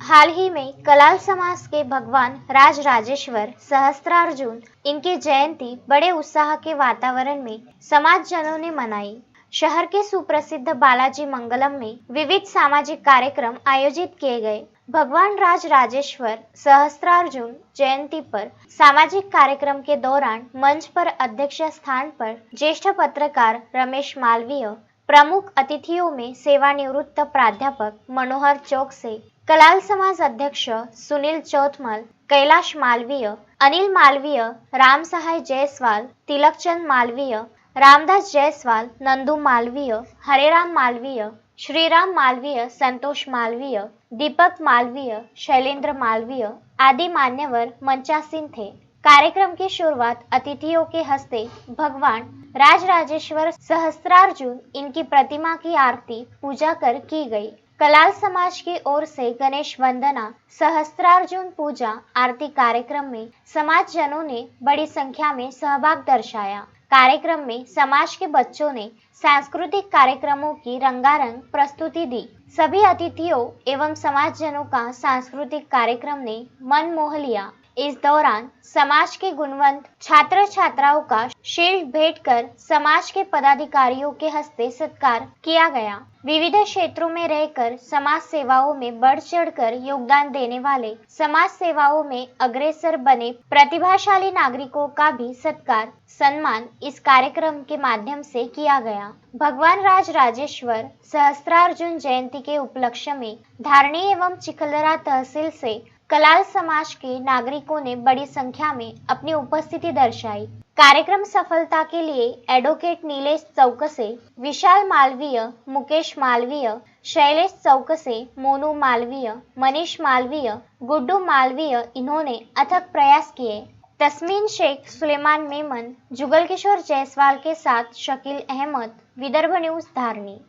हाल ही में कलाल समाज के भगवान राज राजेश्वर सहस्त्रार्जुन इनकी जयंती बड़े उत्साह के वातावरण में समाज जनों ने मनाई। शहर के सुप्रसिद्ध बालाजी मंगलम में विविध सामाजिक कार्यक्रम आयोजित किए गए। भगवान राज राजेश्वर सहस्त्रार्जुन जयंती पर सामाजिक कार्यक्रम के दौरान मंच पर अध्यक्ष स्थान पर ज्येष्ठ पत्रकार रमेश मालवीय, प्रमुख अतिथियों में सेवानिवृत्त प्राध्यापक मनोहर चौकसे, कलाल समाज अध्यक्ष सुनील चौथमल, कैलाश मालवीय, अनिल मालवीय, राम सहाय जायसवाल, तिलकचंद मालवीय, रामदास जायसवाल, नंदू मालवीय, हरेराम मालवीय, श्रीराम मालवीय, संतोष मालवीय, दीपक मालवीय, शैलेंद्र मालवीय आदि मान्यवर मंचासीन थे। कार्यक्रम की शुरुआत अतिथियों के हस्ते भगवान राज राजेश्वर सहस्त्रार्जुन इनकी प्रतिमा की आरती पूजा कर की गई। कलाल समाज की ओर से गणेश वंदना, सहस्त्रार्जुन पूजा आरती कार्यक्रम में समाज जनों ने बड़ी संख्या में सहभाग दर्शाया। कार्यक्रम में समाज के बच्चों ने सांस्कृतिक कार्यक्रमों की रंगारंग प्रस्तुति दी। सभी अतिथियों एवं समाजजनों का सांस्कृतिक कार्यक्रम ने मन मोह लिया। इस दौरान समाज के गुणवंत छात्र छात्राओं का शील्ड भेंट कर समाज के पदाधिकारियों के हस्ते सत्कार किया गया। विविध क्षेत्रों में रहकर समाज सेवाओं में बढ़ चढ़कर योगदान देने वाले, समाज सेवाओं में अग्रसर बने प्रतिभाशाली नागरिकों का भी सत्कार सम्मान इस कार्यक्रम के माध्यम से किया गया। भगवान राज राजेश्वर सहस्त्रार्जुन जयंती के उपलक्ष्य में धारणी एवं चिखलदरा तहसील से कलाल समाज के नागरिकों ने बड़ी संख्या में अपनी उपस्थिति दर्शाई। कार्यक्रम सफलता के लिए एडवोकेट नीलेश चौकसे, विशाल मालवीय, मुकेश मालवीय, शैलेश चौकसे, मोनू मालवीय, मनीष मालवीय, गुड्डू मालवीय इन्होंने अथक प्रयास किए। तस्मीन शेख, सुलेमान मेमन, जुगल किशोर जायसवाल के साथ शकील अहमद, विदर्भ न्यूज धारणी।